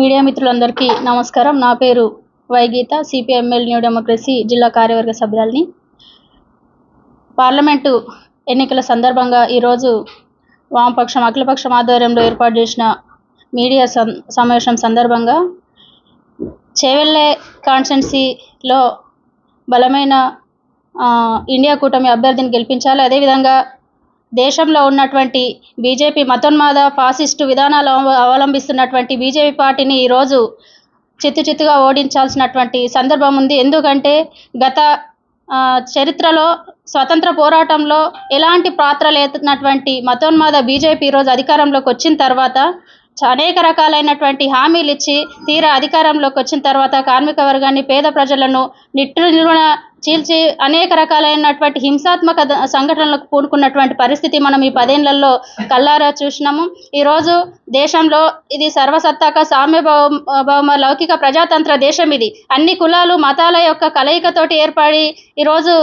Media మిత్రులందరికీ నమస్కారం. నా పేరు వైగీత, సిపిఎంఎల్ న్యూ డెమోక్రసీ జిల్లా కార్యవర్గ సభ్యురాలిని. పార్లమెంటు ఎన్నికల సందర్భంగా ఈరోజు వామపక్షం అఖిలపక్షం ఆధ్వర్యంలో ఏర్పాటు చేసిన మీడియా సమావేశం సందర్భంగా చేవెళ్ళే కాన్స్టిట్యున్సీలో బలమైన ఇండియా కూటమి అభ్యర్థిని గెలిపించాలి. అదేవిధంగా దేశంలో ఉన్నటువంటి బీజేపీ మతోన్మాద ఫాసిస్టు విధానాలు అవలంబిస్తున్నటువంటి బీజేపీ పార్టీని ఈరోజు చిత్తుగా ఓడించాల్సినటువంటి సందర్భం ఉంది. ఎందుకంటే గత చరిత్రలో స్వతంత్ర పోరాటంలో ఎలాంటి పాత్ర లేనటువంటి మతోన్మాద బీజేపీ ఈరోజు అధికారంలోకి వచ్చిన తర్వాత అనేక రకాలైనటువంటి హామీలు ఇచ్చి తీరా అధికారంలోకి వచ్చిన తర్వాత కార్మిక వర్గాన్ని, పేద ప్రజలను నిలువున చీల్చి అనేక రకాలైనటువంటి హింసాత్మక సంఘటనలకు పూనుకున్నటువంటి పరిస్థితి మనం ఈ 10 ఏళ్లలో కల్లారా చూసినాము. ఈరోజు దేశంలో ఇది సర్వసత్తాక సామ్యభౌమ లౌకిక ప్రజాతంత్ర దేశం. ఇది అన్ని కులాలు మతాల యొక్క కలయికతోటి ఏర్పడి ఈరోజు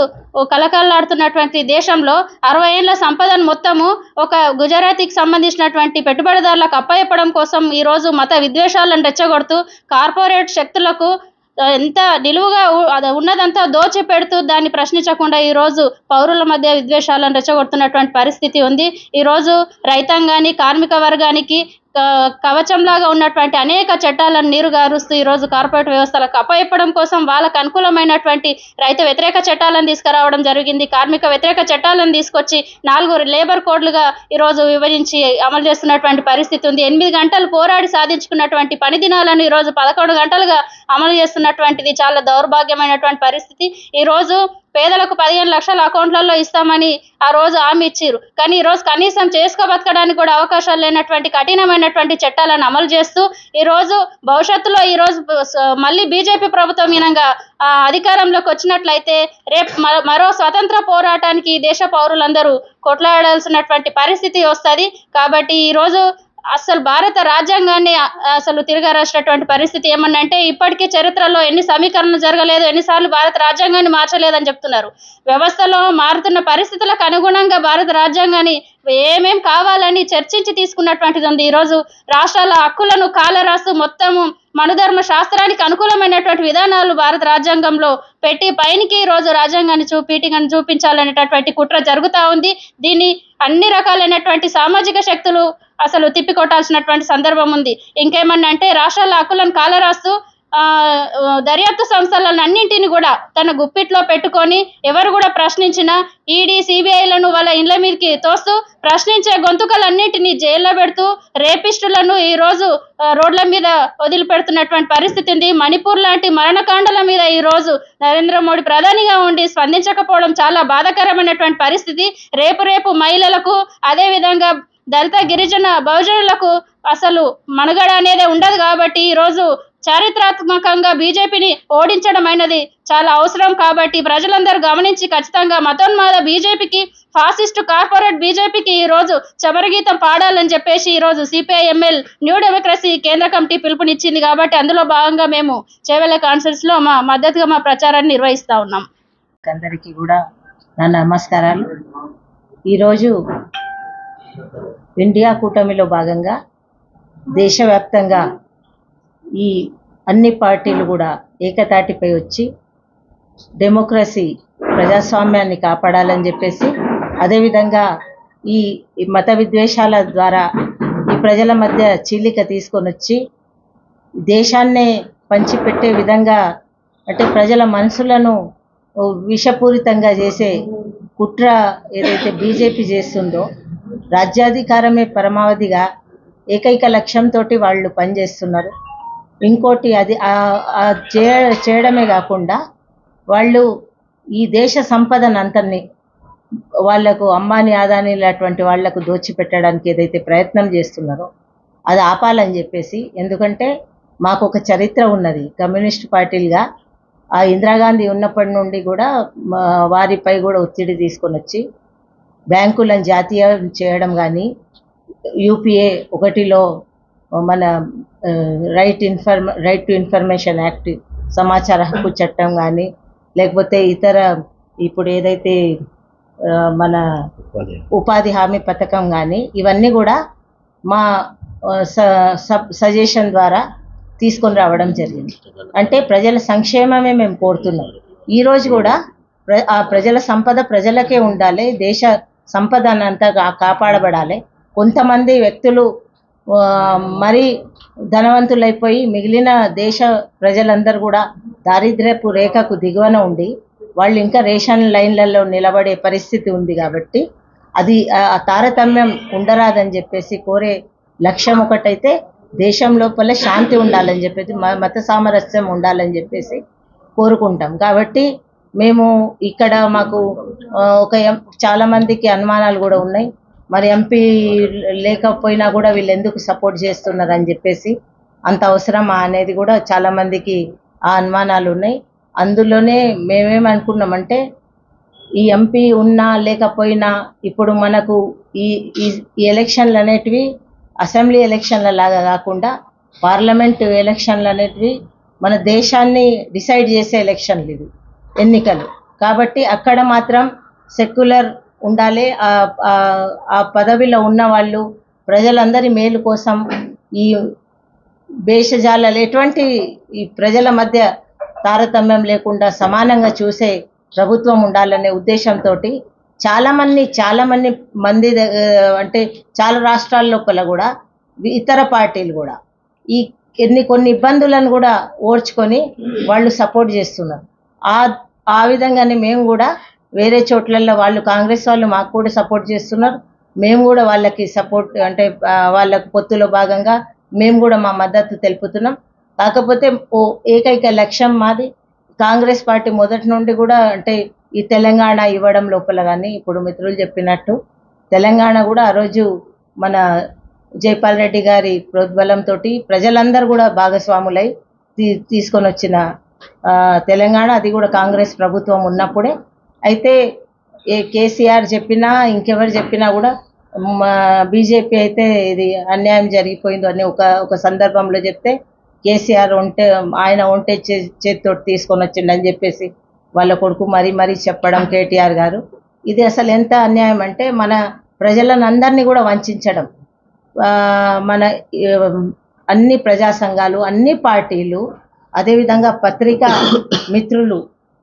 కలకల్లాడుతున్నటువంటి దేశంలో 60 ఏళ్ల సంపదను మొత్తము ఒక గుజరాతీకి సంబంధించినటువంటి పెట్టుబడిదారులకు అప్పచెప్పడం కోసం ఈరోజు మత విద్వేషాలను రెచ్చగొడుతూ కార్పొరేట్ శక్తులకు ఎంత నిలువుగా ఉన్నదంతా దోచిపెడుతూ దాన్ని ప్రశ్నించకుండా ఈరోజు పౌరుల మధ్య విద్వేషాలను రెచ్చగొడుతున్నటువంటి పరిస్థితి ఉంది. ఈరోజు రైతాంగాన్ని, కార్మిక వర్గానికి కవచంలాగా ఉన్నటువంటి అనేక చట్టాలను నీరుగారుస్తూ ఈరోజు కార్పొరేట్ వ్యవస్థలకు అప్పచెప్పడం కోసం వాళ్ళకు అనుకూలమైనటువంటి రైతు వ్యతిరేక చట్టాలను తీసుకురావడం జరిగింది. కార్మిక వ్యతిరేక చట్టాలను తీసుకొచ్చి 4 లేబర్ కోడ్లుగా ఈరోజు విభజించి అమలు చేస్తున్నటువంటి పరిస్థితి ఉంది. 8 గంటలు పోరాడి సాధించుకున్నటువంటి పని దినాలను ఈరోజు 11 గంటలుగా అమలు చేస్తున్నటువంటిది చాలా దౌర్భాగ్యమైనటువంటి పరిస్థితి. ఈరోజు పేదలకు 15 లక్షల అకౌంట్లలో ఇస్తామని ఆ రోజు హామీ ఇచ్చారు. కానీ ఈరోజు కనీసం బతకడానికి కూడా అవకాశాలు లేనటువంటి కఠినమైనటువంటి చట్టాలను అమలు చేస్తూ ఈరోజు భవిష్యత్తులో ఈరోజు మళ్ళీ బీజేపీ ప్రభుత్వం ఈనంగా అధికారంలోకి వచ్చినట్లయితే రేపు మరో స్వతంత్ర పోరాటానికి దేశ పౌరులందరూ కొట్లాడాల్సినటువంటి పరిస్థితి వస్తుంది. కాబట్టి ఈరోజు అసలు భారత రాజ్యాంగాన్ని అసలు తిరగరాసినటువంటి పరిస్థితి ఏమన్నంటే ఇప్పటికీ చరిత్రలో ఎన్ని సమీకరణలు జరగలేదు, ఎన్నిసార్లు భారత రాజ్యాంగాన్ని మార్చలేదని చెప్తున్నారు. వ్యవస్థలో మారుతున్న పరిస్థితులకు అనుగుణంగా భారత రాజ్యాంగాన్ని ఏమేం కావాలని చర్చించి తీసుకున్నటువంటిది ఉంది. ఈరోజు రాష్ట్రాల హక్కులను కాలరాస్తూ మొత్తము మనుధర్మ శాస్త్రానికి అనుకూలమైనటువంటి విధానాలు భారత రాజ్యాంగంలో పెట్టి పైనకి ఈరోజు రాజ్యాంగాన్ని చూపించాలనేటటువంటి కుట్ర జరుగుతూ ఉంది. దీన్ని అన్ని రకాలైనటువంటి సామాజిక శక్తులు అసలు తిప్పికొట్టాల్సినటువంటి సందర్భం ఉంది. ఇంకేమన్నా అంటే రాష్ట్రాల హక్కులను కాలరాస్తూ దర్యాప్తు సంస్థలను అన్నింటినీ కూడా తన గుప్పిట్లో పెట్టుకొని ఎవరు కూడా ప్రశ్నించినా ఈడీ, సిబిఐలను వాళ్ళ ఇండ్ల మీదకి తోస్తూ ప్రశ్నించే గొంతుకలన్నింటినీ జైల్లో పెడుతూ రేపిస్టులను ఈరోజు రోడ్ల మీద వదిలిపెడుతున్నటువంటి పరిస్థితి ఉంది. మణిపూర్ లాంటి మరణకాండల మీద ఈరోజు నరేంద్ర మోడీ ప్రధానిగా ఉండి స్పందించకపోవడం చాలా బాధాకరమైనటువంటి పరిస్థితి. రేపు మహిళలకు, అదేవిధంగా దళిత, గిరిజన, బహుజనులకు అసలు మనుగడ అనేది ఉండదు. కాబట్టి ఈరోజు చారిత్రాత్మకంగా బీజేపీని ఓడించడం అనేది చాలా అవసరం. కాబట్టి ప్రజలందరూ గమనించి ఖచ్చితంగా మతోన్మాద బీజేపీకి, ఫాసిస్టు కార్పొరేట్ బీజేపీకి ఈరోజు చబరగీతం పాడాలని చెప్పేసి ఈరోజు సిపిఐఎంఎల్ న్యూ డెమోక్రసీ కేంద్ర కమిటీ పిలుపునిచ్చింది. కాబట్టి అందులో భాగంగా మేము చేవెళ్ళ కాన్ఫరెన్స్లో మా మద్దతుగా మా ప్రచారాన్ని నిర్వహిస్తూ ఉన్నాం. అందరికీ కూడా నా నమస్కారాలు. ఈరోజు ఇండియా కూటమిలో భాగంగా దేశవ్యాప్తంగా ఈ అన్ని పార్టీలు కూడా ఏకతాటిపై వచ్చి డెమోక్రసీ, ప్రజాస్వామ్యాన్ని కాపాడాలని చెప్పేసి, అదేవిధంగా ఈ మత విద్వేషాల ద్వారా ఈ ప్రజల మధ్య చీలిక తీసుకొని వచ్చి దేశాన్నే పంచిపెట్టే విధంగా, అంటే ప్రజల మనసులను విషపూరితంగా చేసే కుట్ర ఏదైతే బీజేపీ చేస్తుందో, రాజ్యాధికారమే పరమావధిగా ఏకైక లక్ష్యంతో వాళ్ళు పనిచేస్తున్నారు. ఇంకోటి అది చేయడమే కాకుండా వాళ్ళు ఈ దేశ సంపదను అంతని వాళ్లకు అంబానీ, అదానీ అటువంటి వాళ్లకు దోచిపెట్టడానికి ఏదైతే ప్రయత్నం చేస్తున్నారో అది ఆపాలని చెప్పేసి, ఎందుకంటే మాకు ఒక చరిత్ర ఉన్నది. కమ్యూనిస్ట్ పార్టీలుగా ఆ ఇందిరాగాంధీ ఉన్నప్పటి నుండి కూడా వారిపై కూడా ఒత్తిడి తీసుకొని వచ్చి బ్యాంకులను జాతీయం చేయడం కానీ, యూపీఏ 1లో మన రైట్ టు ఇన్ఫర్మేషన్ యాక్ట్, సమాచార హక్కు చట్టం కానీ, లేకపోతే ఇతర ఇప్పుడు ఏదైతే మన ఉపాధి హామీ పథకం కానీ, ఇవన్నీ కూడా మా సజెషన్ ద్వారా తీసుకొని రావడం జరిగింది. అంటే ప్రజల సంక్షేమమే మేము కోరుతున్నాం. ఈరోజు కూడా ఆ ప్రజల సంపద ప్రజలకే ఉండాలి, దేశ సంపద అంతా కాపాడబడాలి. కొంతమంది వ్యక్తులు మరీ ధనవంతులైపోయి మిగిలిన దేశ ప్రజలందరూ కూడా దారిద్ర్యపు రేఖకు దిగువన ఉండి వాళ్ళు ఇంకా రేషన్ లైన్లలో నిలబడే పరిస్థితి ఉంది. కాబట్టి అది ఆ తారతమ్యం ఉండరాదని చెప్పేసి కోరే లక్ష్యం ఒకటైతే దేశం లోపల శాంతి ఉండాలని చెప్పేసి మత సామరస్యం ఉండాలని చెప్పేసి కోరుకుంటాం. కాబట్టి మేము ఇక్కడ మాకు చాలా మందికి అనుమానాలు కూడా ఉన్నాయి. మరి ఎంపీ లేకపోయినా కూడా వీళ్ళు ఎందుకు సపోర్ట్ చేస్తున్నారు అని చెప్పేసి, అంత అవసరమా అనేది కూడా చాలా మందికి ఆ అనుమానాలు ఉన్నాయి. అందులోనే మేమేమనుకున్నామంటే ఈ ఎంపీ ఉన్నా లేకపోయినా ఇప్పుడు మనకు ఈ ఎలక్షన్లు అనేటివి అసెంబ్లీ ఎలక్షన్ల లాగా కాకుండా పార్లమెంటు ఎలక్షన్లు అనేటివి మన దేశాన్ని డిసైడ్ చేసే ఎలక్షన్లు ఇవి, ఎన్నికలు. కాబట్టి అక్కడ మాత్రం సెక్యులర్ ఉండాలి. ఆ పదవిలో ఉన్న వాళ్ళు ప్రజలందరి మేలు కోసం ఈ భేషజాలాలు ఎటువంటి ఈ ప్రజల మధ్య తారతమ్యం లేకుండా సమానంగా చూసే ప్రభుత్వం ఉండాలనే ఉద్దేశంతో చాలా మంది అంటే చాలా రాష్ట్రాల లోపల కూడా ఇతర పార్టీలు కూడా ఈ కొన్ని ఇబ్బందులను కూడా ఓర్చుకొని వాళ్ళు సపోర్ట్ చేస్తున్నారు. ఆ విధంగానే మేము కూడా వేరే చోట్లలో వాళ్ళు కాంగ్రెస్ వాళ్ళు మాకు కూడా సపోర్ట్ చేస్తున్నారు. మేము కూడా వాళ్ళకి సపోర్ట్ అంటే వాళ్ళకు పొత్తులో భాగంగా మేము కూడా మా మద్దతు తెలుపుతున్నాం. కాకపోతే ఏకైక లక్ష్యం మాది కాంగ్రెస్ పార్టీ మొదటి నుండి కూడా అంటే ఈ తెలంగాణ ఇవ్వడం లోపల కానీ ఇప్పుడు మిత్రులు చెప్పినట్టు తెలంగాణ కూడా ఆ రోజు మన జైపాల్ రెడ్డి గారి ప్రోద్బలంతో ప్రజలందరూ కూడా భాగస్వాములై తీసుకొని వచ్చిన తెలంగాణ, అది కూడా కాంగ్రెస్ ప్రభుత్వం ఉన్నప్పుడే. అయితే కేసీఆర్ చెప్పినా ఇంకెవరు చెప్పినా కూడా బీజేపీ అయితే ఇది అన్యాయం జరిగిపోయిందో అని ఒక సందర్భంలో చెప్తే కేసీఆర్ ఆయన ఒంటే చేతితో తీసుకొని వచ్చిండని చెప్పేసి వాళ్ళ కొడుకు మరీ చెప్పడం కేటీఆర్ గారు. ఇది అసలు ఎంత అన్యాయం అంటే మన ప్రజలను అందరినీ కూడా వంచడం. మన అన్ని ప్రజా సంఘాలు, అన్ని పార్టీలు, అదేవిధంగా పత్రికా మిత్రులు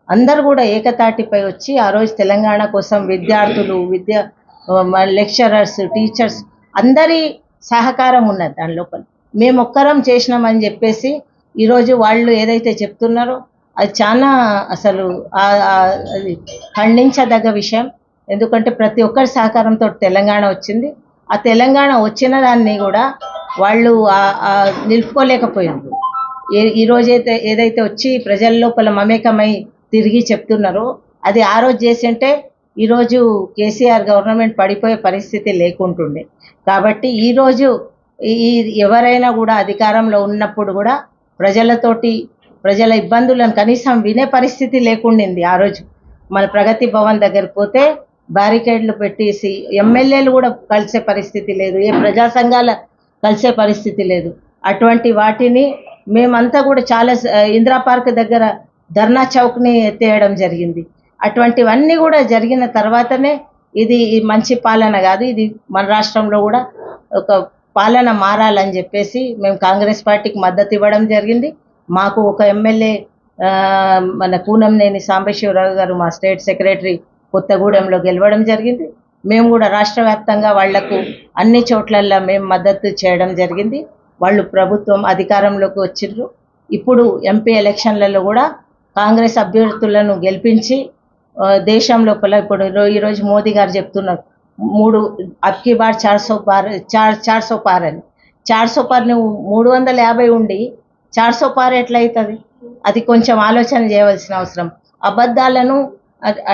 అందరూ కూడా ఏకతాటిపై వచ్చి ఆ రోజు తెలంగాణ కోసం విద్యార్థులు, లెక్చరర్స్, టీచర్స్ అందరి సహకారం ఉన్నది దాని లోపల. మేము ఒక్కరం చేసినామని చెప్పేసి ఈరోజు వాళ్ళు ఏదైతే చెప్తున్నారో అది చాలా అసలు అది ఖండించదగ్గ విషయం. ఎందుకంటే ప్రతి ఒక్కరి సహకారంతో తెలంగాణ వచ్చింది. ఆ తెలంగాణ వచ్చిన దాన్ని కూడా వాళ్ళు నిలుపుకోలేకపోయింది. ఈరోజైతే ఏదైతే వచ్చి ప్రజల లోపల మమేకమై తిరిగి చెప్తున్నారో అది ఆ రోజు చేసింటే ఈరోజు కేసీఆర్ గవర్నమెంట్ పడిపోయే పరిస్థితి లేకుంటుండే. కాబట్టి ఈరోజు ఎవరైనా కూడా అధికారంలో ఉన్నప్పుడు కూడా ప్రజల ఇబ్బందులను కనీసం వినే పరిస్థితి లేకుండింది. ఆ రోజు మన ప్రగతి భవన్ దగ్గర పోతే బ్యారికేడ్లు పెట్టేసి ఎమ్మెల్యేలు కూడా కలిసే పరిస్థితి లేదు, ఏ ప్రజా సంఘాల కలిసే పరిస్థితి లేదు. అటువంటి వాటిని మేమంతా కూడా చాలా ఇందిరా పార్క్ దగ్గర ధర్నా చౌక్ని ఎత్తేయడం జరిగింది. అటువంటివన్నీ కూడా జరిగిన తర్వాతనే ఇది మంచి పాలన కాదు, ఇది మన రాష్ట్రంలో కూడా ఒక పాలన మారాలని చెప్పేసి మేము కాంగ్రెస్ పార్టీకి మద్దతు ఇవ్వడం జరిగింది. మాకు ఒక ఎమ్మెల్యే మన కూనంనేని సాంబశివరావు గారు మా స్టేట్ సెక్రటరీ కొత్తగూడెంలో గెలవడం జరిగింది. మేము కూడా రాష్ట్ర వ్యాప్తంగా వాళ్లకు అన్ని చోట్లల్లో మేము మద్దతు చేయడం జరిగింది. వాళ్ళు ప్రభుత్వం అధికారంలోకి వచ్చిర్రు. ఇప్పుడు ఎంపీ ఎలక్షన్లలో కూడా కాంగ్రెస్ అభ్యర్థులను గెలిపించి దేశం లోపల ఇప్పుడు ఈరోజు మోదీ గారు చెప్తున్నారు 3 బార్ 400 పార్ అని. 400 పార్ నువ్వు 350 ఉండి 400 పార్ ఎట్లయితుంది? అది కొంచెం ఆలోచన చేయవలసిన అవసరం. అబద్ధాలను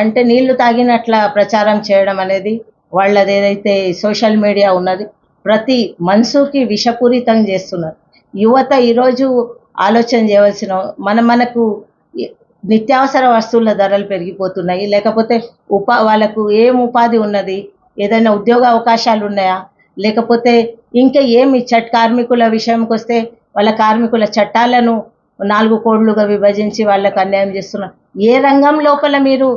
అంటే నీళ్లు తాగినట్ల ప్రచారం చేయడం అనేది వాళ్ళది ఏదైతే సోషల్ మీడియా ఉన్నది ప్రతి మనసుకి విషపూరితం చేస్తున్నారు. యువత ఈరోజు ఆలోచన చేయవలసిన మనకు నిత్యావసర వస్తువుల ధరలు పెరిగిపోతున్నాయి. లేకపోతే వాళ్ళకు ఏం ఉపాధి ఉన్నది, ఏదైనా ఉద్యోగ అవకాశాలు ఉన్నాయా, లేకపోతే ఇంకా ఏమి కార్మికుల విషయంకి వస్తే వాళ్ళ కార్మికుల చట్టాలను 4 కోడ్లుగా విభజించి వాళ్ళకు అన్యాయం చేస్తున్నారు. ఏ రంగం లోపల మీరు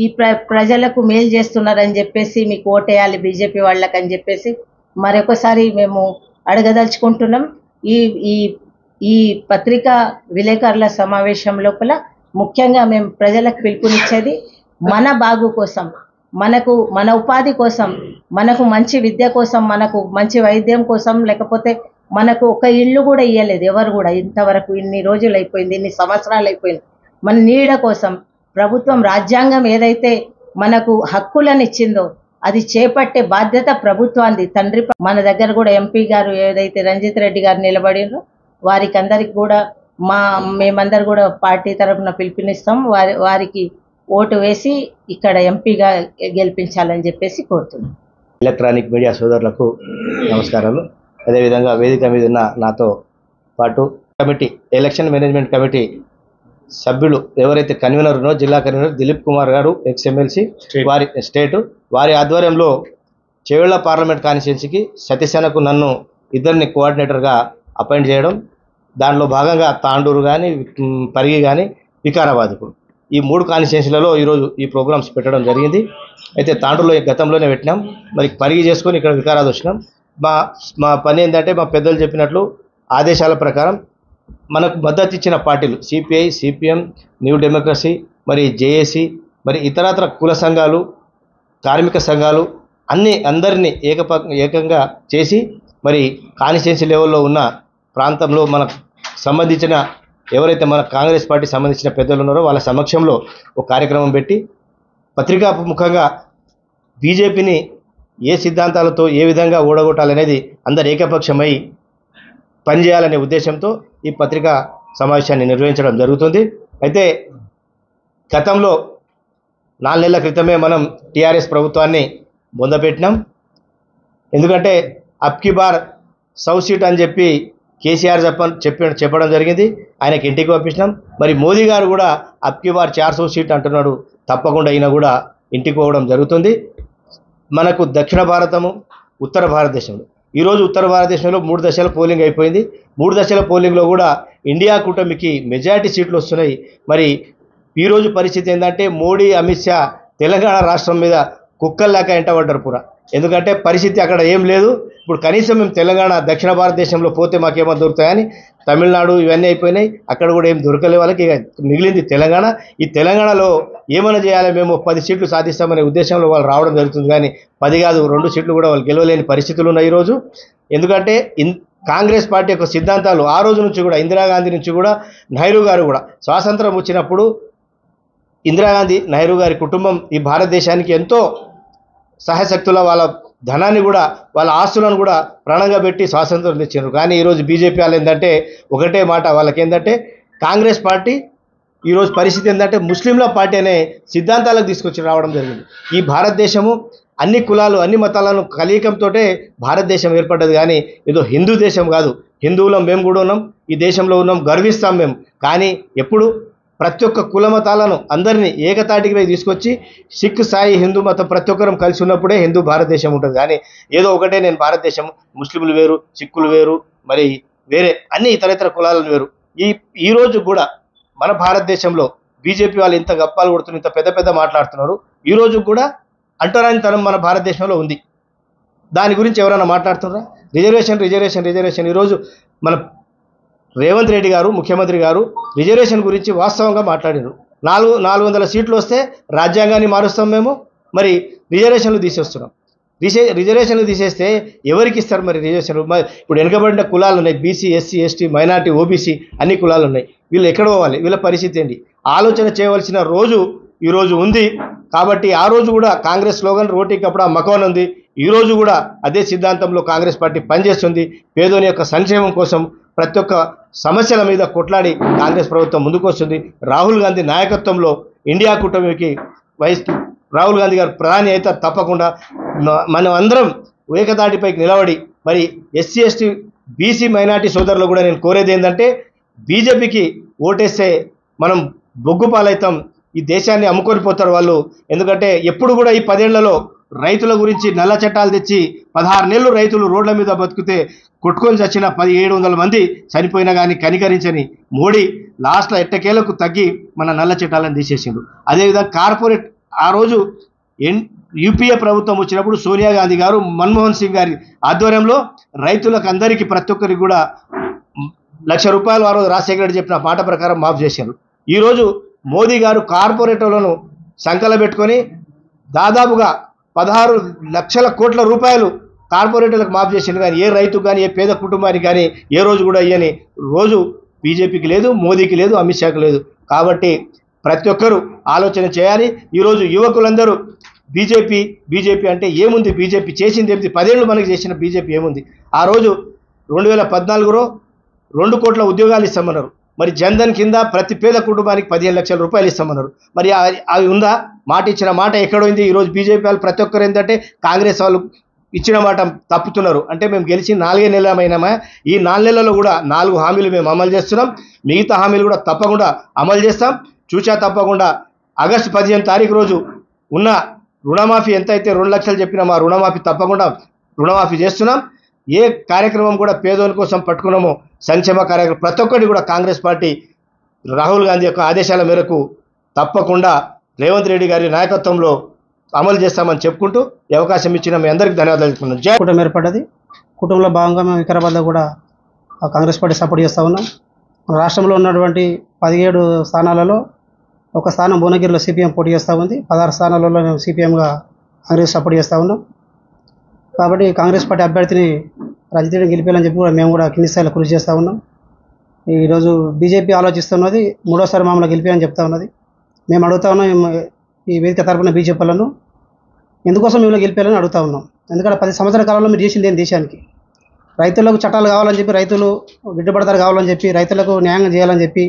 ఈ ప్రజలకు మేలు చేస్తున్నారని చెప్పేసి మీకు ఓటేయాలి బీజేపీ వాళ్ళకని చెప్పేసి మరొకసారి మేము అడగదలుచుకుంటున్నాం. ఈ ఈ పత్రికా విలేకరుల సమావేశం లోపల ముఖ్యంగా మేము ప్రజలకు పిలుపునిచ్చేది మన బాగు కోసం, మన ఉపాధి కోసం, మనకు మంచి విద్య కోసం, మనకు మంచి వైద్యం కోసం, లేకపోతే మనకు ఒక ఇల్లు కూడా ఇవ్వలేదు ఎవరు కూడా ఇంతవరకు. ఇన్ని రోజులు అయిపోయింది, ఇన్ని సంవత్సరాలు అయిపోయింది. మన నీడ కోసం ప్రభుత్వం రాజ్యాంగం ఏదైతే మనకు హక్కులను ఇచ్చిందో అది చేపట్టే బాధ్యత ప్రభుత్వానికి. మన దగ్గర కూడా ఎంపీ గారు ఏదైతే రంజిత్ రెడ్డి గారు నిలబడినో వారికి అందరికి కూడా మేమందరు కూడా పార్టీ తరఫున పిలుపునిస్తాం. వారికి ఓటు వేసి ఇక్కడ ఎంపీగా గెలిపించాలని చెప్పేసి కోరుతున్నాం. ఎలక్ట్రానిక్ మీడియా సోదరులకు నమస్కారాలు. అదేవిధంగా వేదిక మీద ఉన్న నాతో పాటు కమిటీ, ఎలక్షన్ మేనేజ్మెంట్ కమిటీ సభ్యులు ఎవరైతే కన్వీనర్ ఉన్నో జిల్లా కన్వీనర్ దిలీప్ కుమార్ గారు ఎక్స్ఎమ్మెల్సీ వారి ఆధ్వర్యంలో చేవెళ్ల పార్లమెంట్ కాన్స్టిట్యున్సీకి సతీశనకు నన్ను ఇద్దరిని కోఆర్డినేటర్గా అపాయింట్ చేయడం, దానిలో భాగంగా తాండూరు కానీ, పరిగి కానీ, వికారాబాద్కు ఈ 3 కాన్స్టిట్యున్సీలలో ఈరోజు ఈ ప్రోగ్రామ్స్ పెట్టడం జరిగింది. అయితే తాండూరులో గతంలోనే పెట్టినాం, మరి పరిగి చేసుకొని ఇక్కడ వికారాబాద్ వచ్చినాం. మా పని ఏంటంటే మా పెద్దలు చెప్పినట్లు ఆదేశాల ప్రకారం మనకు మద్దతు ఇచ్చిన పార్టీలు సిపిఐ, సిపిఎం, న్యూ డెమోక్రసీ, మరి జేఏసీ, మరి ఇతరత్ర కుల సంఘాలు, కార్మిక సంఘాలు అందరినీ ఏకంగా చేసి మరి కాన్స్టిట్యున్సీ లెవెల్లో ఉన్న ప్రాంతంలో మనకు సంబంధించిన ఎవరైతే మన కాంగ్రెస్ పార్టీ సంబంధించిన పెద్దలు ఉన్నారో వాళ్ళ సమక్షంలో ఒక కార్యక్రమం పెట్టి పత్రికా ముఖంగా బీజేపీని ఏ సిద్ధాంతాలతో ఏ విధంగా ఓడగొట్టాలనేది అందరు ఏకపక్షమై పనిచేయాలనే ఉద్దేశంతో ఈ పత్రికా సమావేశాన్ని నిర్వహించడం జరుగుతుంది. అయితే గతంలో 4 నెలల క్రితమే మనం టీఆర్ఎస్ ప్రభుత్వాన్ని బొందపెట్టినాం. ఎందుకంటే అబ్కి బార్ 100 సీట్ అని చెప్పి కేసీఆర్ చెప్పడం జరిగింది. ఆయనకి ఇంటికి పంపించినాం. మరి మోదీ గారు కూడా అబ్కి బార్ 400 సీట్ అంటున్నాడు. తప్పకుండా అయినా కూడా ఇంటికి పోవడం జరుగుతుంది. మనకు దక్షిణ భారతము, ఉత్తర భారతదేశంలో ఈరోజు ఉత్తర భారతదేశంలో 3 దశల పోలింగ్ అయిపోయింది. 3 దశల పోలింగ్లో కూడా ఇండియా కూటమికి మెజారిటీ సీట్లు వస్తున్నాయి. మరి ఈరోజు పరిస్థితి ఏంటంటే మోడీ, అమిత్ షా తెలంగాణ రాష్ట్రం మీద కుక్కల్లాక ఎంటబడ్డారు పూరా. ఎందుకంటే పరిస్థితి అక్కడ ఏం లేదు. ఇప్పుడు కనీసం మేము తెలంగాణ, దక్షిణ భారతదేశంలో పోతే మాకేమో దొరుకుతాయని తమిళనాడు ఇవన్నీ అయిపోయినాయి. అక్కడ కూడా ఏం దొరకలే వాళ్ళకి. మిగిలింది తెలంగాణ. ఈ తెలంగాణలో ఏమైనా చేయాలి, మేము 10 సీట్లు సాధిస్తామనే ఉద్దేశంలో వాళ్ళు రావడం జరుగుతుంది. కానీ 10 కాదు, 2 సీట్లు కూడా వాళ్ళు గెలవలేని పరిస్థితులు ఉన్నాయి ఈరోజు. ఎందుకంటే కాంగ్రెస్ పార్టీ యొక్క సిద్ధాంతాలు ఆ రోజు నుంచి కూడా, ఇందిరాగాంధీ నుంచి కూడా, నెహ్రూ గారు కూడా స్వాతంత్రం వచ్చినప్పుడు ఇందిరాగాంధీ, నెహ్రూ గారి కుటుంబం ఈ భారతదేశానికి ఎంతో సహాయశక్తుల వాళ్ళ ధనాన్ని కూడా, వాళ్ళ ఆస్తులను కూడా ప్రాణంగా పెట్టి స్వాతంత్రం తెచ్చారు. కానీ ఈరోజు బీజేపీ వాళ్ళు ఏంటంటే ఒకటే మాట, వాళ్ళకి ఏంటంటే కాంగ్రెస్ పార్టీ ఈరోజు పరిస్థితి ఏంటంటే ముస్లింల పార్టీ అనే సిద్ధాంతాలకు తీసుకొచ్చి రావడం జరిగింది. ఈ భారతదేశము అన్ని కులాలు, అన్ని మతాలను కలయికంతో భారతదేశం ఏర్పడ్డది. కానీ ఏదో హిందూ దేశం కాదు. హిందువులం మేము కూడా ఉన్నాం, ఈ దేశంలో ఉన్నాం, గర్విస్తాం మేము. కానీ ఎప్పుడు ప్రతి ఒక్క కుల మతాలను అందరినీ ఏకతాటికి తీసుకొచ్చి సిక్, సాయి, హిందూ మతం ప్రతి ఒక్కరం కలిసి ఉన్నప్పుడే హిందూ భారతదేశం ఉంటుంది. కానీ ఏదో ఒకటే నేను భారతదేశం, ముస్లింలు వేరు, సిక్కులు వేరు, మరి వేరే అన్ని ఇతర కులాలను వేరు. ఈరోజు కూడా మన భారతదేశంలో బీజేపీ వాళ్ళు ఇంత గప్పాలు కొడుతున్నారు, ఇంత పెద్ద మాట్లాడుతున్నారు. ఈరోజు కూడా అంటరానితనం మన భారతదేశంలో ఉంది. దాని గురించి ఎవరైనా మాట్లాడుతున్నారా? రిజర్వేషన్. ఈరోజు మన రేవంత్ రెడ్డి గారు, ముఖ్యమంత్రి గారు రిజర్వేషన్ గురించి వాస్తవంగా మాట్లాడారు. 400 సీట్లు వస్తే రాజ్యాంగాన్ని మారుస్తాం మేము, మరి రిజర్వేషన్లు తీసేస్తున్నాం. రిజర్వేషన్లు తీసేస్తే ఎవరికి ఇస్తారు మరి రిజర్వేషన్లు? ఇప్పుడు వెనుకబడిన కులాలు ఉన్నాయి, BC, SC, ST, minority, OBC అన్ని కులాలు ఉన్నాయి. వీళ్ళు ఎక్కడ పోవాలి? వీళ్ళ పరిస్థితి ఏంటి? ఆలోచన చేయవలసిన రోజు ఈరోజు ఉంది. కాబట్టి ఆ రోజు కూడా కాంగ్రెస్ స్లోగన్ రోటీ కపడా మకాన్ ఉంది. ఈరోజు కూడా అదే సిద్ధాంతంలో కాంగ్రెస్ పార్టీ పనిచేస్తుంది. పేదోని యొక్క సంక్షేమం కోసం ప్రతి ఒక్క సమస్యల మీద కొట్లాడి కాంగ్రెస్ ప్రభుత్వం ముందుకు వస్తుంది. రాహుల్ గాంధీ నాయకత్వంలో ఇండియా కూటమికి రాహుల్ గాంధీ గారు ప్రధాని అయితే తప్పకుండా మనం అందరం ఏకతాటిపైకి నిలబడి, మరి ఎస్సీ, ఎస్టీ, బీసీ, మైనార్టీ సోదరులు కూడా నేను కోరేది ఏంటంటే బీజేపీకి ఓటేస్తే మనం బొగ్గు పాలైతాం, ఈ దేశాన్ని అమ్ముకొని పోతారు వాళ్ళు. ఎందుకంటే ఎప్పుడు కూడా ఈ 10 ఏళ్లలో రైతుల గురించి నల్ల చట్టాలు తెచ్చి 16 నెలలు రైతులు రోడ్ల మీద బతికితే కొట్టుకొని చచ్చిన 700 మంది చనిపోయినా కానీ కనికరించని మోడీ లాస్ట్లో ఎట్టకేలకు తగ్గి మన నల్ల చట్టాలను తీసేసిండు. అదేవిధంగా కార్పొరేట్ ఆ రోజు యూపీఏ ప్రభుత్వం వచ్చినప్పుడు సోనియా గాంధీ గారు, మన్మోహన్ సింగ్ గారి ఆధ్వర్యంలో రైతులకు అందరికీ ప్రతి ఒక్కరికి కూడా ₹1,00,000 ఆ రోజు రాజశేఖర రెడ్డి చెప్పిన మాట ప్రకారం మాఫ్ చేశారు. ఈరోజు మోదీ గారు కార్పొరేటర్లను సంకల పెట్టుకొని దాదాపుగా 16 లక్షల కోట్ల రూపాయలు కార్పొరేటర్లకు మాఫ్ చేసిండు. కానీ ఏ రైతు కానీ ఏ పేద కుటుంబానికి కానీ ఏ రోజు కూడా ఇయ్యని రోజు బీజేపీకి లేదు, మోదీకి లేదు, అమిత్ షాకి లేదు. కాబట్టి ప్రతి ఒక్కరూ ఆలోచన చేయాలి. ఈరోజు యువకులందరూ బీజేపీ అంటే ఏముంది, బీజేపీ చేసింది ఏమిటి, 10 ఏళ్ళు మనకి చేసిన బీజేపీ ఏముంది. ఆ రోజు 2014లో 2 కోట్ల ఉద్యోగాలు ఇస్తామన్నారు. మరి జన్ధన్ కింద ప్రతి పేద కుటుంబానికి 15 లక్షల రూపాయలు ఇస్తామన్నారు. మరి అవి ఉందా? మాట ఇచ్చిన మాట ఎక్కడైంది? ఈరోజు బీజేపీ వాళ్ళు ప్రతి ఒక్కరు ఏంటంటే కాంగ్రెస్ వాళ్ళు ఇచ్చిన మాట తప్పుతున్నారు. అంటే మేము గెలిచి 4 నెలలమైనామా, ఈ 4 నెలల్లో కూడా 4 హామీలు మేము అమలు చేస్తున్నాం. మిగతా హామీలు కూడా తప్పకుండా అమలు చేస్తాం. చూచా తప్పకుండా ఆగస్టు 15 తారీఖు రోజు ఉన్న రుణమాఫీ ఎంతైతే 2 లక్షలు చెప్పినామో ఆ రుణమాఫీ తప్పకుండా రుణమాఫీ చేస్తున్నాం. ఏ కార్యక్రమం కూడా పేదోని కోసం పట్టుకున్నామో సంక్షేమ కార్యక్రమం ప్రతి ఒక్కటి కూడా కాంగ్రెస్ పార్టీ రాహుల్ గాంధీ యొక్క ఆదేశాల మేరకు తప్పకుండా రేవంత్ రెడ్డి గారి నాయకత్వంలో అమలు చేస్తామని చెప్పుకుంటూ ఈ అవకాశం ఇచ్చిన మీ అందరికీ ధన్యవాదాలు తెలుపుతున్నాను. జై కూటమి ఏర్పడ్డది. కుటుంబంలో భాగంగా మేము వికారాబాద్లో కూడా కాంగ్రెస్ పార్టీ సపోర్ట్ చేస్తూ ఉన్నాం. రాష్ట్రంలో ఉన్నటువంటి 17 స్థానాలలో ఒక స్థానం భువనగిరిలో సిపిఎం పోటీ చేస్తూ ఉంది. 16 స్థానాలలో మేము సిపిఎంగా కాంగ్రెస్ సపోర్ట్ చేస్తూ ఉన్నాం. కాబట్టి కాంగ్రెస్ పార్టీ అభ్యర్థిని రజితని గెలిపేయాలని చెప్పి కూడా మేము కూడా కింది స్థాయిలో కృషి చేస్తూ ఉన్నాం. ఈరోజు బీజేపీ ఆలోచిస్తున్నది 3వసారి మమ్మల్ని గెలిపేయని చెప్తా ఉన్నది. మేము అడుగుతా ఉన్నాం ఈ వేదిక తరపున బీజేపీ వాళ్ళను ఎందుకోసం మిమ్మల్ని గెలిపేయాలని అడుగుతా ఉన్నాం. ఎందుకంటే 10 సంవత్సరాల కాలంలో మీరు చేసింది ఏం దేశానికి? రైతులకు చట్టాలు కావాలని చెప్పి, రైతులు గిట్టుబడతారు కావాలని చెప్పి, రైతులకు న్యాయం చేయాలని చెప్పి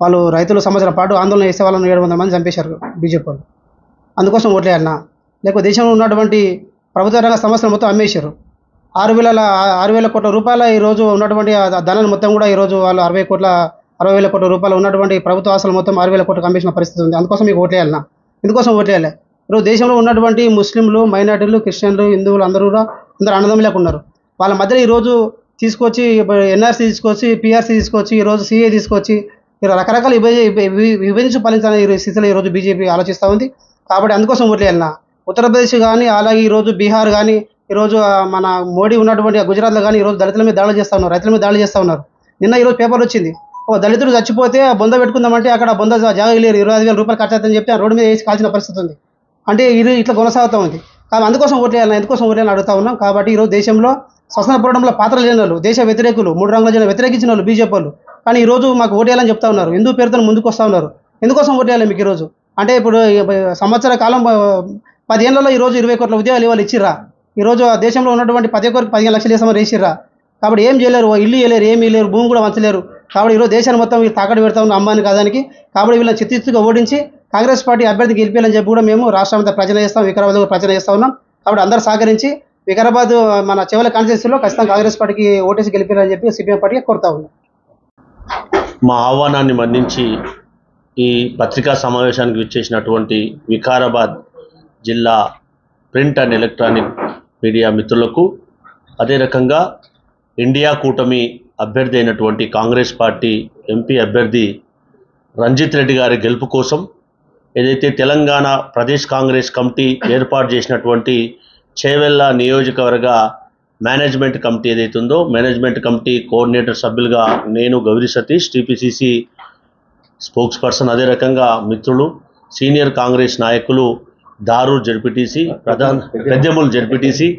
వాళ్ళు రైతులు సంవత్సరం పాటు ఆందోళన చేసే వాళ్ళని 700 మంది చంపేశారు బీజేపీ వాళ్ళు. అందుకోసం ఓట్లేయాలన్నా? లేకపోతే దేశంలో ఉన్నటువంటి ప్రభుత్వ రంగ సంస్థలు మొత్తం అమ్మేశారు. 6,000 కోట్ల రూపాయల ఈరోజు ఉన్నటువంటి ధనాన్ని మొత్తం కూడా ఈరోజు వాళ్ళు 60,000 కోట్ల రూపాయలు ఉన్నటువంటి ప్రభుత్వ ఆస్తులు మొత్తం 6,000 కోట్లకు అమ్మేసిన పరిస్థితి ఉంది. అందుకోసం మీకు ఓట్లేయాలన్నా? ఎందుకోసం ఓట్లేయాలి? ఈరోజు దేశంలో ఉన్నటువంటి ముస్లింలు, మైనార్టీలు, క్రిస్టియన్లు, హిందువులు అందరూ అన్నదమ్ములకు ఉన్నారు. వాళ్ళ మధ్యలో ఈరోజు తీసుకొచ్చి ఎన్ఆర్సీ తీసుకొచ్చి, పిఆర్సీ తీసుకొచ్చి, ఈరోజు సిఏ తీసుకొచ్చి రకరకాల విభజించి పాలించాలని ఈ స్థితిలో ఈరోజు బీజేపీ ఆలోచిస్తూ ఉంది. కాబట్టి అందుకోసం ఓట్లేయాలన్నా? ఉత్తరప్రదేశ్ కానీ, అలాగే ఈరోజు బీహార్ కానీ, ఈరోజు మన మోడీ ఉన్నటువంటి గుజరాత్లో కానీ ఈరోజు దళితుల మీద దాడులు చేస్తూ ఉన్నారు, రైతుల మీద దాడులు చేస్తూ ఉన్నారు. నిన్న ఈరోజు పేపర్ వచ్చింది, ఒక దళితుడు చచ్చిపోతే బొంద పెట్టుకుందామంటే అక్కడ బొంద జాగా లేరు, 25,000 రూపాయలు ఖర్చు అవుతుందని చెప్తే రోడ్డు మీద వేసి కాల్చిన పరిస్థితి ఉంది. అంటే ఇది ఇట్లా కొనసాగుతూ ఉంది. కాబట్టి అందుకోసం ఓట్లేయాలన్నా? ఎందుకోసం ఓట్లేయాలని అడుగుతా ఉన్నాం. కాబట్టి ఈరోజు దేశంలో స్వతంత్ర పోరాటంలో పాత్ర లేని వాళ్ళు, దేశ వ్యతిరేకులు, 3 రంగుల జనం వ్యతిరేకించిన వాళ్ళు బీజేపీ వాళ్ళు. కానీ ఈరోజు మాకు ఓటేయాలని చెప్తా ఉన్నారు. హిందూ పేరుతో ముందుకు వస్తూ ఉన్నారు. ఎందుకోసం ఓటేయాలి మీకు ఈరోజు? అంటే ఇప్పుడు సంవత్సర కాలం 10 ఏళ్లలో ఈరోజు 20 కోట్ల ఉద్యోగాలు ఇవాళ ఇచ్చిర్రా? ఈరోజు ఆ దేశంలో ఉన్నటువంటి 10 కోట్ల 15 లక్షలు వేసామని వేసిర్రా? కాబట్టి ఏం చేయలేరు, ఇల్లు చేయలేరు, ఏమీ లేరు, భూమి కూడా వంచలేరు. కాబట్టి ఈరోజు దేశాన్ని మొత్తం వీళ్ళు తాకట్టు పెడతా ఉన్న అమ్మాని కాదానికి. కాబట్టి వీళ్ళని చిత్తుగా ఓడించి కాంగ్రెస్ పార్టీ అభ్యర్థికి గెలిపేయాలని చెప్పి కూడా మేము రాష్ట్రం అంతా ప్రచారం చేస్తాం, వికారాబాద్ కూడా ప్రచారం చేస్తూ ఉన్నాం. కాబట్టి అందరూ సహకరించి వికారాబాద్ మన చెవల కాన్స్టిట్యూన్సీలో ఖచ్చితంగా కాంగ్రెస్ పార్టీకి ఓటేసి గెలిపేయాలని చెప్పి సిపిఎం పార్టీకి కోరుతా ఉన్నాం. మా ఆహ్వానాన్ని మన్నించి ఈ పత్రికా సమావేశానికి విచ్చేసినటువంటి వికారాబాద్ జిల్లా ప్రింట్ అండ్ ఎలక్ట్రానిక్ మీడియా మిత్రులకు, అదే రకంగా ఇండియా కూటమి అభ్యర్థి అయినటువంటి కాంగ్రెస్ పార్టీ ఎంపీ అభ్యర్థి రంజిత్ రెడ్డి గారి గెలుపు కోసం ఏదైతే తెలంగాణ ప్రదేశ్ కాంగ్రెస్ కమిటీ ఏర్పాటు చేసినటువంటి చేవెళ్ళ నియోజకవర్గ మేనేజ్మెంట్ కమిటీ ఏదైతే ఉందో, మేనేజ్మెంట్ కమిటీ కోఆర్డినేటర్ సభ్యులుగా నేను Gauri Satish, TPCC spokes person, అదే రకంగా మిత్రులు సీనియర్ కాంగ్రెస్ నాయకులు Dharur ZPTC, Peddemul ZPTC,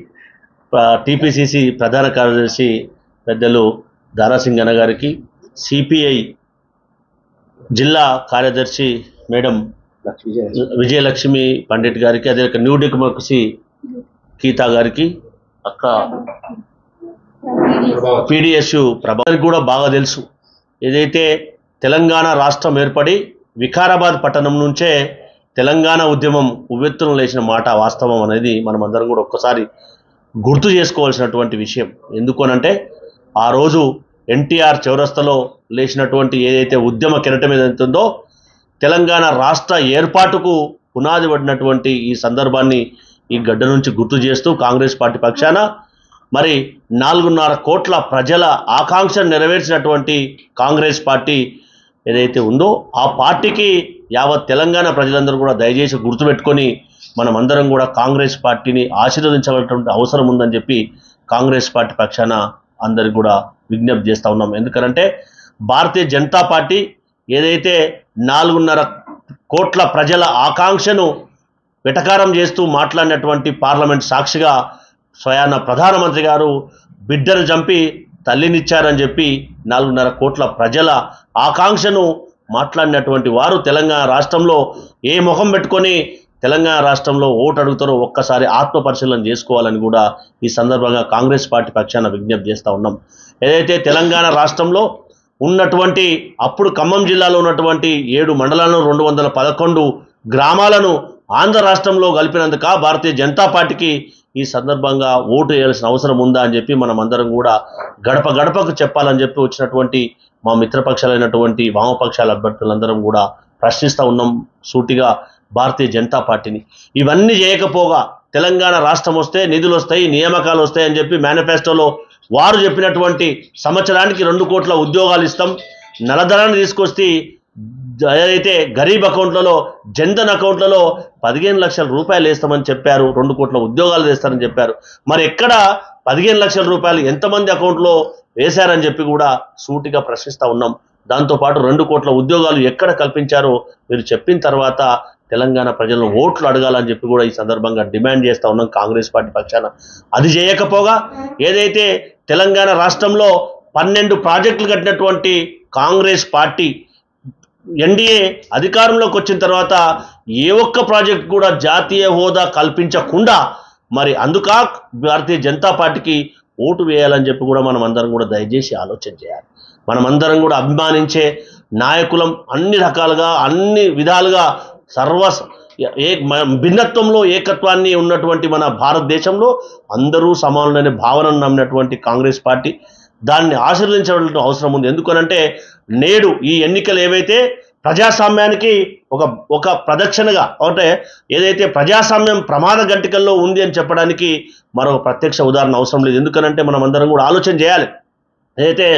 TPCC ప్రధాన కార్యదర్శి పెద్దలు దారాసింగన్న గారికి, సిపిఐ జిల్లా కార్యదర్శి మేడం విజయలక్ష్మి పండిట్ గారికి, అదే రకంగా న్యూ డెమోక్రసీ గీతా గారికి, అక్క పీడిఎస్యు ప్రభావానికి కూడా బాగా తెలుసు. ఏదైతే తెలంగాణ రాష్ట్రం ఏర్పడి వికారాబాద్ పట్టణం నుంచే తెలంగాణ ఉద్యమం ఉవ్వెత్తున లేచిన మాట వాస్తవం అనేది మనం అందరం కూడా ఒక్కసారి గుర్తు చేసుకోవాల్సినటువంటి విషయం. ఎందుకనంటే ఆ రోజు ఎన్టీఆర్ చౌరస్తలో లేచినటువంటి ఏదైతే ఉద్యమ కెరటం ఏదైతుందో తెలంగాణ రాష్ట్ర ఏర్పాటుకు పునాది పడినటువంటి ఈ సందర్భాన్ని ఈ గడ్డ నుంచి గుర్తు చేస్తూ కాంగ్రెస్ పార్టీ పక్షాన మరి 4.5 కోట్ల ప్రజల ఆకాంక్షను నెరవేర్చినటువంటి కాంగ్రెస్ పార్టీ ఏదైతే ఉందో ఆ పార్టీకి యావత్ తెలంగాణ ప్రజలందరూ కూడా దయచేసి గుర్తుపెట్టుకొని మనమందరం కూడా కాంగ్రెస్ పార్టీని ఆశీర్వదించవలసినటువంటి అవసరం ఉందని చెప్పి కాంగ్రెస్ పార్టీ పక్షాన అందరికి కూడా విజ్ఞప్తి చేస్తూ ఉన్నాం. ఎందుకంటే భారతీయ జనతా పార్టీ ఏదైతే 4.5 కోట్ల ప్రజల ఆకాంక్షను వెటకారం చేస్తూ మాట్లాడినటువంటి పార్లమెంట్ సాక్షిగా స్వయాన ప్రధానమంత్రి గారు బిడ్డను చంపి తల్లినిచ్చారని చెప్పి 4.5 కోట్ల ప్రజల ఆకాంక్షను మాట్లాడినటువంటి వారు తెలంగాణ రాష్ట్రంలో ఏ ముఖం పెట్టుకొని తెలంగాణ రాష్ట్రంలో ఓటు అడుగుతారో ఒక్కసారి ఆత్మపరిశీలన చేసుకోవాలని కూడా ఈ సందర్భంగా కాంగ్రెస్ పార్టీ పక్షాన విజ్ఞప్తి చేస్తూ ఉన్నాం. ఏదైతే తెలంగాణ రాష్ట్రంలో ఉన్నటువంటి అప్పుడు ఖమ్మం జిల్లాలో ఉన్నటువంటి 7 మండలాలను 211 గ్రామాలను ఆంధ్ర రాష్ట్రంలో కలిపినందుక భారతీయ జనతా పార్టీకి ఈ సందర్భంగా ఓటు వేయాల్సిన అవసరం ఉందా అని చెప్పి మనం అందరం కూడా గడప గడపకు చెప్పాలని చెప్పి వచ్చినటువంటి మా మిత్రపక్షాలైనటువంటి వామపక్షాల అభ్యర్థులందరం కూడా ప్రశ్నిస్తూ ఉన్నాం సూటిగా భారతీయ జనతా పార్టీని. ఇవన్నీ చేయకపోగా తెలంగాణ రాష్ట్రం వస్తే నిధులు వస్తాయి, నియామకాలు వస్తాయి అని చెప్పి మేనిఫెస్టోలో వారు చెప్పినటువంటి సంవత్సరానికి 2 కోట్ల ఉద్యోగాలు ఇస్తాం, నల్లధనాన్ని తీసుకొస్తే ఏదైతే గరీబ్ అకౌంట్లలో జన్ధన్ అకౌంట్లలో 15 లక్షల రూపాయలు వేస్తామని చెప్పారు, 2 కోట్ల ఉద్యోగాలు వేస్తారని చెప్పారు. మరి ఎక్కడ 15 లక్షల రూపాయలు ఎంతమంది అకౌంట్లో వేశారని చెప్పి కూడా సూటిగా ప్రశ్నిస్తూ ఉన్నాం. దాంతోపాటు 2 కోట్ల ఉద్యోగాలు ఎక్కడ కల్పించారో మీరు చెప్పిన తర్వాత తెలంగాణ ప్రజలను ఓట్లు అడగాలని చెప్పి కూడా ఈ సందర్భంగా డిమాండ్ చేస్తూ ఉన్నాం కాంగ్రెస్ పార్టీ పక్షాన. అది చేయకపోగా ఏదైతే తెలంగాణ రాష్ట్రంలో 12 ప్రాజెక్టులు కట్టినటువంటి కాంగ్రెస్ పార్టీ ఎన్డీఏ అధికారంలోకి వచ్చిన తర్వాత ఏ ఒక్క ప్రాజెక్ట్ కూడా జాతీయ హోదా కల్పించకుండా మరి అందుక భారతీయ జనతా పార్టీకి ఓటు వేయాలని చెప్పి కూడా మనం అందరం కూడా దయచేసి ఆలోచన చేయాలి. మనమందరం కూడా అభిమానించే నాయకులం, అన్ని రకాలుగా అన్ని విధాలుగా భిన్నత్వంలో ఏకత్వాన్ని ఉన్నటువంటి మన భారతదేశంలో అందరూ సమానులనే భావనను నమ్మినటువంటి కాంగ్రెస్ పార్టీ దాన్ని ఆశీర్వదించవలసిన అవసరం ఉంది. ఎందుకనంటే నేడు ఈ ఎన్నికలు ఏవైతే ప్రజాస్వామ్యానికి ఒక ప్రదక్షిణగా అంటే ఏదైతే ప్రజాస్వామ్యం ప్రమాద గంటికల్లో ఉంది అని చెప్పడానికి మరో ప్రత్యక్ష ఉదాహరణ అవసరం లేదు. ఎందుకనంటే మనం అందరం కూడా ఆలోచన చేయాలి. ఏదైతే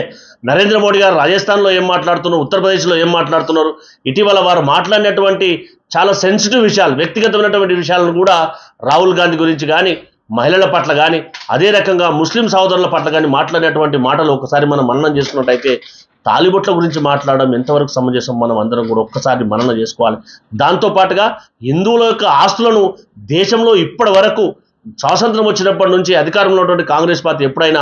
నరేంద్ర మోడీ గారు రాజస్థాన్లో ఏం మాట్లాడుతున్నారు, ఉత్తరప్రదేశ్లో ఏం మాట్లాడుతున్నారు, ఇటీవల వారు మాట్లాడినటువంటి చాలా సెన్సిటివ్ విషయాలు, వ్యక్తిగతమైనటువంటి విషయాలను కూడా రాహుల్ గాంధీ గురించి కానీ మహిళల పట్ల కానీ అదే రకంగా ముస్లిం సోదరుల పట్ల కానీ మాట్లాడినటువంటి మాటలు ఒకసారి మనం మననం చేసుకున్నట్టయితే తాలిబొట్ల గురించి మాట్లాడడం ఎంతవరకు సమంజసం మనం అందరం కూడా ఒక్కసారి మననం చేసుకోవాలి. దాంతోపాటుగా హిందువుల యొక్క ఆస్తులను దేశంలో ఇప్పటి వరకు స్వాతంత్రం వచ్చినప్పటి నుంచి అధికారంలో ఉన్నటువంటి కాంగ్రెస్ పార్టీ ఎప్పుడైనా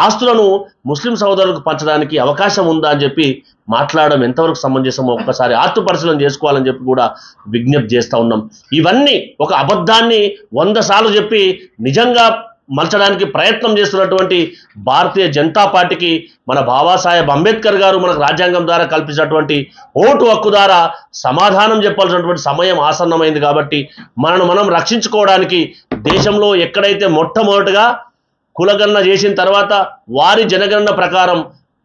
ఆస్తులను ముస్లిం సోదరులకు పంచడానికి అవకాశం ఉందా అని చెప్పి మాట్లాడడం ఎంతవరకు సమంజసమో ఒక్కసారి ఆత్మపరిశీలన చేసుకోవాలని చెప్పి కూడా విజ్ఞప్తి చేస్తూ ఉన్నాం. ఇవన్నీ ఒక అబద్ధాన్ని 100 సార్లు చెప్పి నిజంగా మలచడానికి ప్రయత్నం చేస్తున్నటువంటి భారతీయ జనతా పార్టీకి మన బాబాసాహెబ్ అంబేద్కర్ గారు మనకు రాజ్యాంగం ద్వారా కల్పించినటువంటి ఓటు హక్కు ద్వారా సమాధానం చెప్పాల్సినటువంటి సమయం ఆసన్నమైంది. కాబట్టి మనం రక్షించుకోవడానికి దేశంలో ఎక్కడైతే మొట్టమొదటిగా కులగణన చేసిన తర్వాత వారి జనగణన ప్రకారం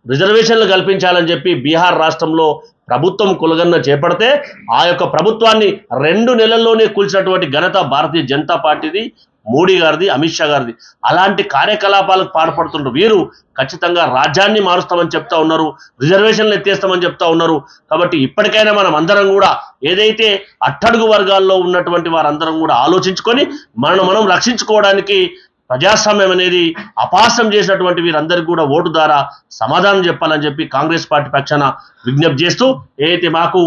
రిజర్వేషన్లు కల్పించాలని చెప్పి బీహార్ రాష్ట్రంలో ప్రభుత్వం కులగణన చేపడితే ఆ యొక్క ప్రభుత్వాన్ని 2 నెలల్లోనే కూల్చినటువంటి ఘనత భారతీయ జనతా పార్టీది, మోడీ గారిది, అమిత్ షా గారిది. అలాంటి కార్యకలాపాలకు పాల్పడుతున్న వీరు ఖచ్చితంగా రాజ్యాన్ని మారుస్తామని చెప్తా ఉన్నారు, రిజర్వేషన్లు ఎత్తేస్తామని చెప్తా ఉన్నారు. కాబట్టి ఇప్పటికైనా మనం అందరం కూడా ఏదైతే అట్టడుగు వర్గాల్లో ఉన్నటువంటి వారందరం కూడా ఆలోచించుకొని మనం రక్షించుకోవడానికి ప్రజాస్వామ్యం అనేది అపహాస్యం చేసినటువంటి వీరందరికీ కూడా ఓటు ద్వారా సమాధానం చెప్పాలని చెప్పి కాంగ్రెస్ పార్టీ పక్షాన విజ్ఞప్తి చేస్తూ ఏదైతే మాకు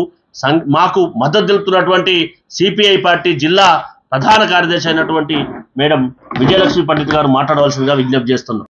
మద్దతు తెలుపుతున్నటువంటి సిపిఐ పార్టీ జిల్లా ప్రధాన కార్యదర్శి అయినటువంటి మేడం విజయలక్ష్మి పండిత్ గారు మాట్లాడవలసిందిగా విజ్ఞప్తి చేస్తున్నాం.